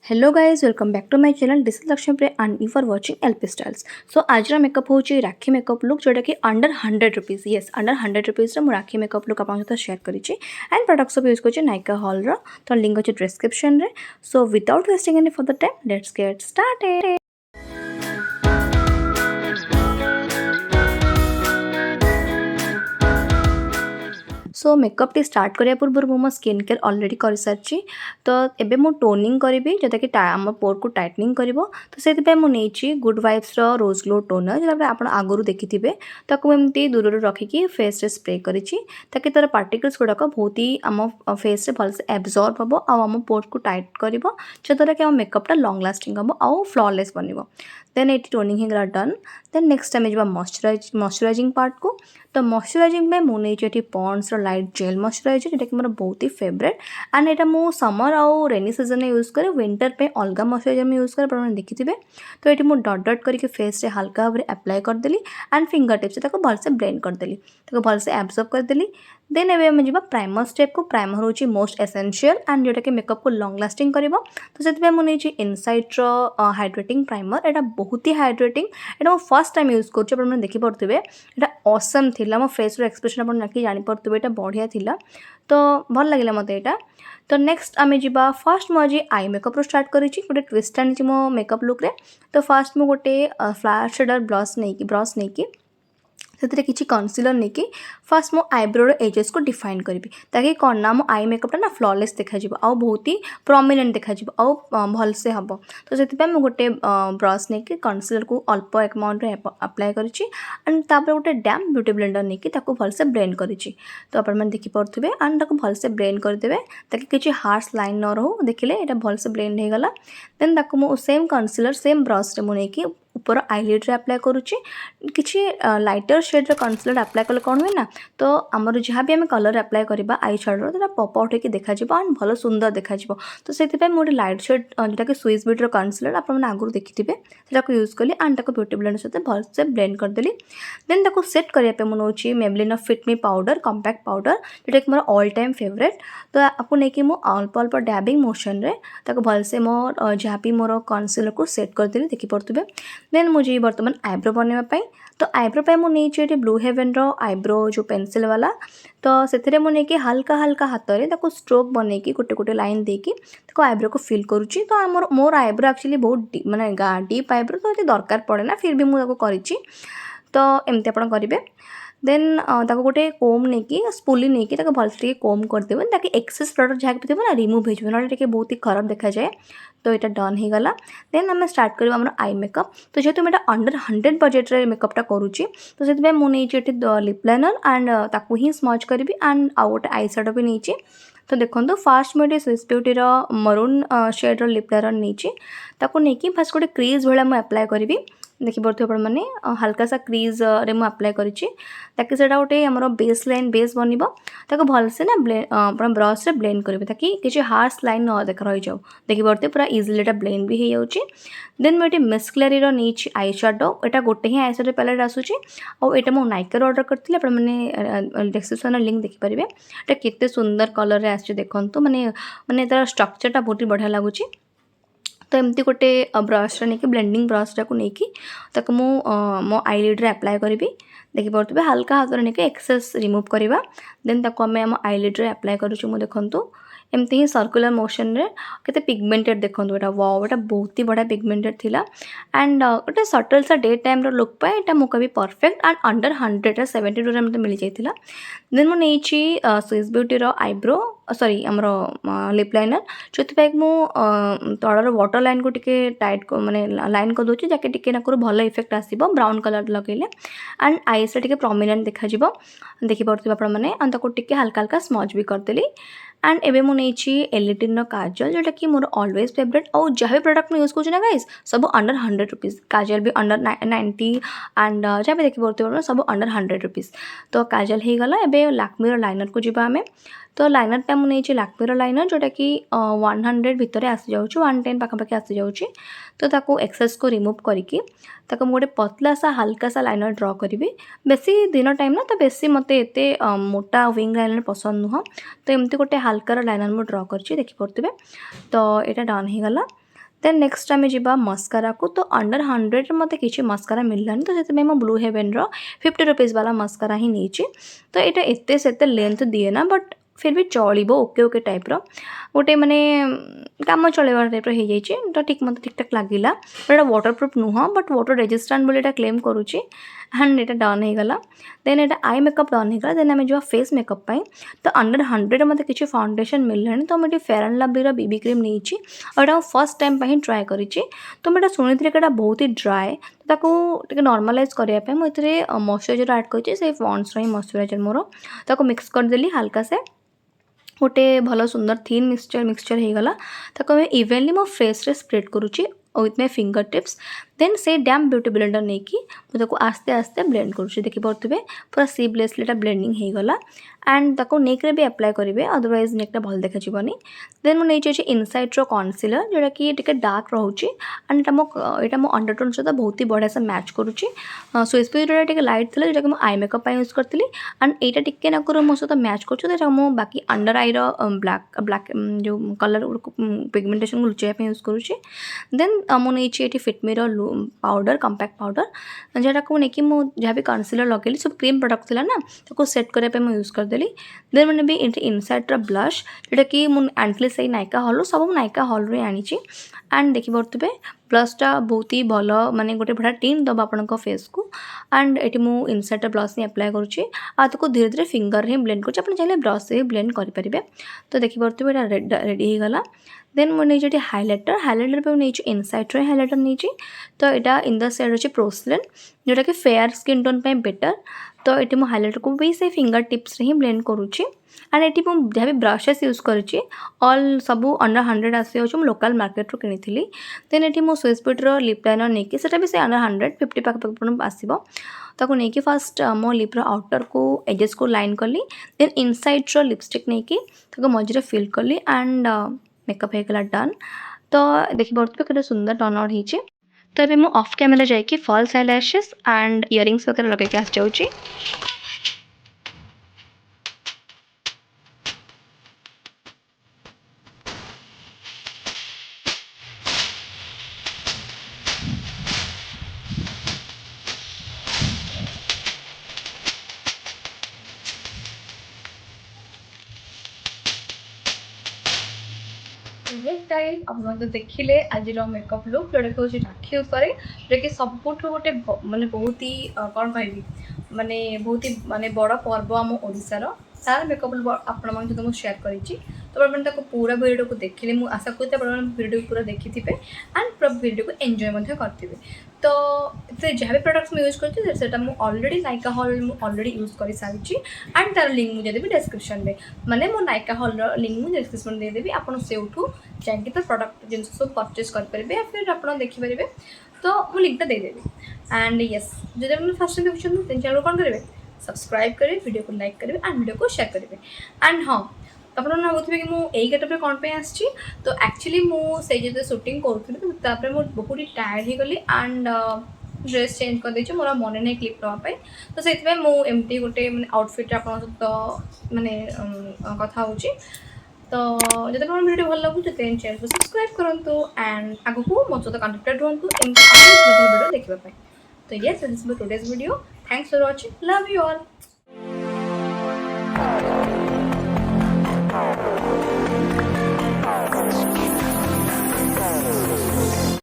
Hello guys welcome back to my channel this is Lakshmi and you are watching LP styles. So आज makeup हूँ Rakhi makeup look जोटा कि under 100 rupees yes under 100 rupees मुझे Rakhi makeup look आप share करी and product सब use कर नायका हॉल तो लिंक अच्छे डिस्क्रिप्शन रे। So without wasting any further time let's get started. So makeup टी स्टार्ट करिया पूर्व मो स्किन केयर ऑलरेडी कर सारी तो एबे मो टोनिंग करी जोटा कि आम पोर को टाइटनिंग करिवो। तो से मुझे गुड वाइब्स रोज ग्लो टोनर जो आप आगुरी देखिथे ताकू एमती दूर रखिकी फेस रे स्प्रे करी ताकि तार पार्टिकल्स गुड़ाक बहुत ही आम फेस रे भलसे एब्जॉर्ब हम आम पोर को टाइट कर जद्वारा कि आम मेकअपटा लॉन्ग लास्टिंग हम आउ फ्लॉलेस बन। देन ये टोनिंग होगा डन। देन नेक्स्ट टाइम जा मॉइस्चराइजिंग पार्ट को। तो मॉइस्चराइजिंग में मुझे पॉन्ड्स लाइट जेल मॉइस्चराइजर जोटा कि मोर बहुत ही फेवरेट एंड एटा मो समर आउ रेनी सीजन में यूज करे विंटर पे अलग मॉइस्चराइजर में यूज करे आप देखिथे। तो ये मुझे डट डट करके फेस रे हल्का भाव में अप्लाई करदेली एंड फिंगर टिप्स से भलसे ब्लेंड करदेली भलसे एब्जॉर्ब करदेली। देन एबे हम जा प्राइमर स्टेप को। प्राइमर हूँ मोस्ट एसेंशियल एंड जोटा कि मेकअप को लॉन्ग लास्टिंग करिवो। तो से मुझे इनसाइट रो हाइड्रेटिंग प्राइमर एटा बहुत ही हाइड्रेटिंग एटा मो फर्स्ट टाइम यूज कर देखी पारे एटा ऑसम थिला मो फेस रो एक्सप्रेशन आप नाकि जानि पारे एटा बढ़िया थिला तो भल लगिला मते एटा। तो नेक्स्ट आमे जिबा फर्स्ट मो आज आई मेकअप रो स्टार्ट करिछि गोटे ट्विस्ट आनी मो मेकअप लुक रे। तो फर्स्ट मो गोटे फ्लैट शेडर ब्रश नहीं कि से किसी कनसिलर नहीं कि फास्ट मो आईब्रो एजेस को डिफाइन करी ताकि कौन ना मो आई मेकअपटा ना फ्लॉलेस देखा आउ बहुत ही प्रोमिनेंट देखा आउ भलसे हम। तो से गोटे ब्रश नहीं कि कनसिलर को अल्प अमाउंट अप्लाई करी एंड तापर गोटे डैम ब्यूटी ब्लेंडर नहीं कि भलसे ब्लेंड करी। तो आप देखिपे एंड भलसे ब्लेंड करदे ताकि किसी हार्श लाइन न रो देखिले ये भलसे ब्लेंड हो गला। देन मु सेम कनसिलर सेम ब्रश रे मुझे ऊपर आईलिड रे अप्लाई करुच्ची किसी लाइटर शेड कनसिलर अप्लाई कले कौन हुए ना तो आमर जहाँ भी आम कलर अप्लाई करवा आई शेडर तो पप आउट होकर देखा एंड भल सुंदर देखा। तो से गोटे लाइट शेड जोटा कि स्विस ब्यूटी कनसिलर आप आगुरी देखिथे यूज कली एंड ब्यूटी ब्लेंडर सहित भलसे ब्लेंड करदेली। देन ताको सेट करने मुझे मेबलिन फिट मी पाउडर कॉम्पैक्ट पाउडर जोटा कि मोर ऑल टाइम फेवरेट। तो आपको नहीं कि अल्प अल्प डैबिंग मोशन रे भलसे मोर जहाँ भी मोर कनसिलर को सेट करदेली देखिपे। देन मुझे बर्तमान आईब्रो बनवाई तो आईब्रो पे मुझे ब्लू हेवन रो आईब्रो जो पेंसिल वाला तो से मुझे हल्का हल्का हाथ में स्ट्रोक बन के गोटे गोटे लाइन देकी आईब्रो को फिल करुच्ची। तो आमर मोर आईब्रो एक्चुअली बहुत माने डीप आईब्रो तो ये दरकार पड़े ना फिर भी मुझे करी तो एमती आप करेंगे। देन गोटे कोम नहीं कि स्पूली नहीं कि भलसे कोम करदे ताकि एक्सेस प्रोडक्ट जहाँ भी थी ना रिमूव हो ना बहुत ही खराब देखा जाए। तो यहाँ डन हो गला। देन आम स्टार्ट कर आई मेकअप। तो जेहेतु मैं अंडर 100 बजेट मेकअपटा करुच्ची तो से मुझे लिप लाइनर एंड ताकू ही स्मच करी एंड आउ गोटे आई शेडो भी नहीं। तो देखो फास्ट मुझे Swiss beauty maroon shade lip liner नहीं फास्ट गोटे क्रीज भाया मुझे अप्लाई करी देखिपे मैंने हल्का सा क्रीज रे मु अप्लाई करी ताकि से गोटे आम बेस लाइन बेस बन भलसे ना ब्रश रे ब्लेंड करेंगे ताकि किसी हार्श लाइन न देख रही जाऊ देखिपे पूरा इजिली ब्लेंड भी हो जाऊँगी। देन मुझे मिस क्लेरी नहीं आई शेडो यहाँ गोटे ही आई शेडो पैलेट आसूँ और यहाँ मुझे नायका ऑर्डर करती आपने डिस्क्रिप्शन लिंक देखिपारे ये केते सुंदर कलर आस देखो माने माने तार स्ट्रक्चरटा बहुत ही बढ़िया लगुच। तो एमती गोटे ब्रश नहीं कि ब्लेंडिंग ब्रशटा को लेकिन मो आईलिड रे अप्लाई करी देखिपे हल्का हाथ नहीं एक्सेस रिमूव करवा। देन आम आम आईलिड रे अप्लाई करूँ देखूँ एमती ही सर्कुलर मोशन रे केते पिगमेंटेड देखो यहाँ वाओ यहाँ बहुत ही बढ़िया पिगमेंटेड थिला एंड गोटे सटल सा डे टाइम रो लुक पे यहाँ मुझे भी परफेक्ट एंड अंडर 100 72 रे मतलब मिल जाता। देन मुझे स्विस ब्यूटी आईब्रो सॉरी आमर लिप लाइनर जो मु तलर वाटर लाइन को टिके टाइट को माने लाइन कर दूसरी जैसे टिके भल इफेक्ट आसो ब्राउन कलर लगेले एंड आई से टिके प्रोमिनेंट देखा देखिपे आपने हल्का हल्का स्मच भी करदेली। एंड एबे मु नहीं एलिटिन काजल जोटा कि मोर ऑलवेज फेवरेट और जहाँ भी प्रोडक्ट मैं यूज करूँ ना गाइस सब अंडर 100 रुपीज काजल भी अंडर 90 एंड जहाँ भी देखिए सब अंडर 100 रुपीज। तो काजल हो गला एबे लैक्मे लाइनर को जीवा आमे। तो लाइनर पे मुझे लैक्मे लाइनर जोटा कि 100 भितर आसी जाऊँ 110 पाखापाखि आसी जाऊँ। तो ताको एक्सेस को रिमूव करके गोटे पतला सा हल्का सा लाइनर ड्र करी बेसी दिन टाइम ना तो बेसी मत एत मोटा विंग लाइनर पसंद नुह। तो एमती गोटे हल्कार लाइनर मुझे ड्र कर देखिपे। तो यहाँ डन हो गला। देन नेक्स्ट आम जा मस्कारा को। तो अंडर 100 मत कि मस्कारा मिललानी तो से ब्लू हेवेन 50 रुपीज़ वाला मस्कारा ही नहीं। तो यहाँ एत से लेंथ दिए ना बट फिर भी चलो ओके ओके टाइप गोटे माने कम चलवा टाइप हो जाइए तो ठीक मत ठीक ठाक लगिला। बट वाटर प्रूफ नुह बट वाटर रेजिस्टेंट बोली क्लेम करुच्ची एंड यहाँ डन हो गला। देन यहाँ आई मेकअप डन हो गला। देन आम जो फेस मेकअप तो अंडर 100 मत कि फाउंडेशन मिललानी तो मुझे fair and lovely BB cream नहीं और फर्स्ट टाइम पर ही ट्राए करी। तो मुझे शुणी थी कि बहुत ही ड्राए तो नॉर्मलाइज करने मुझे मॉइस्चराइजर ऐड कर पॉन्ड्स ही मॉइस्चराइजर मोर ताको मिक्स करदेली हल्का से गोटे भल सुंदर थीन मिक्सचर हो गला। ताको इवेनली मो फेस रे स्प्रेड करुच्ची with my finger tips. Then से डैम ब्यूटी ब्लेंडर नहीं कि मुझे आस्ते आस्ते ब्लेंड करुच्ची देखिपे पूरा सीपलेसली ब्लेंडिंग हो गला। एंड ताको नेक्रे भी अप्लाई करेंगे अदरवाइज नेकटा भल देखाଯିबनी। देन मुझे इनसाइट रो कनसिलर जोटा कि टिके डार्क रोचे एंड यहाँ मो अंडरटोन सहित बहुत ही बढ़िया से मैच करुच्ची। स्विस ब्यूटी टिके लाइट थी जोटा कि आई मेकअप यूज करी एंड यहाँ टिके नाकुर मो सहित मैच कर मो बाकी अंडर आई ब्लैक ब्लैक जो कलर पिगमेंटेशन को लुचाई यूज करुच्ची। देन मुझे फिटमीर पाउडर कंपैक्ट पाउडर जहाँ को लेकिन मुझे जहाँ भी कनसिलर लगेली सब क्रीम प्रोडक्ट थी ना तो सेट करने यूज करदेली। देन मैंने भी इनसाइट ब्लश जोटा कि मुझे आनी से नायका हॉल सब नायका हॉल आनी। एंड देखिपे ब्लशटा बहुत ही भल माने गोटे बढ़िया टीन दब आपण फेस को। एंड ये मुझे इनसाइट ब्लश ही अप्लाई करुच्ची आपको धीरे धीरे फिंगर ही ब्लेंड कर चाहिए ब्रश से ही ब्लेंड करेंगे। तो देखिपे यहाँ रेडी हो गला। देन मुझे हाइलाइटर पे नहीं इनसाइट रो हाइलाइटर नहीं। तो यहाँ इन द साइड अच्छे प्रोसलेन जोटा कि फेयर स्किन टोन पे बेटर। तो ये मुझे हाइलाइटर को भी से फिंगर टिप्स ही ब्लेंड करुच्ची। एंड ये मुझे जहाँ भी ब्रशेस यूज करुच्ची ऑल सब अंडर 100 आसी मुझे लोकल मार्केट रू किनी। देन ये मुझे स्विस ब्यूटी लिप लाइनर नहीं कि भी से अंडर 150 पाख आसो ताको नहीं फास्ट मो लिप्र आउटर को एजेस को लाइन कली। देन इनसाइड रो लिपस्टिक नहीं कि मझे फिल कली एंड मेकअप हो गला डन। तो देखिए केते सुंदर टर्न आउट होइचे। तो ये मुझे ऑफ कैमरा जाकि फॉल्स आईलैशेस एंड इयरिंग्स वगैरह लगे आस जाऊँगी। टाइम आप देखिले आज मेकअप लुक जोटा कि हूँ राखी उपर जोटा कि सबुठ गोटे माने बहुत ही कौन कह माने बहुत ही माने बड़ पर्व आम ओडार तार मेकअप लुक आपण सहित मुझे शेयर करी। तो आपने पूरा भिडियो को देखिले मुझे आशा करते भिडियो पूरा देखी थे एंड पूरा भिडियो को एंजॉय करते। तो जहाँ भी प्रोडक्ट्स मैं यूज कर already Nykaa hall already use कर सारी एंड तार लिंक मुझे देवी डिस्क्रिप्शन में माने मो नायका हॉल लिंक मुझे डिस्क्रिप्शन दे देवी आपन से जाकि तो प्रोडक्ट जिन सब परचेज करेंगे फिर आप देखिपारे। तो मुझे लिंकटा देदेवी एंड येस जब आप फर्स्ट टाइम देखते चैनल कौन करेंगे सब्सक्राइब करेंगे वीडियो को लाइक करेंगे एंड वीडियो को शेयर करेंगे। एंड हाँ आप भावुए कि मुझे गेटअप कौन पे आसी तो एक्चुअली मुझे जो सुटिंग करूँ तो मुझे बहुत ही टायर्ड हो गली एंड ड्रेस चेंज कर देती मोर मन नहीं क्लिप नापी। तो से मुझे गोटे मैंने आउटफिट आप सहित मैंने कथा हो। तो जब वीडियो भल लगुच चैनल को सब्सक्राइब करूँ एंड आगू मो सहित कनेक्टेड रुहतु वीडियो देखापी। तो yes this is today's video. Thanks for watching love you all.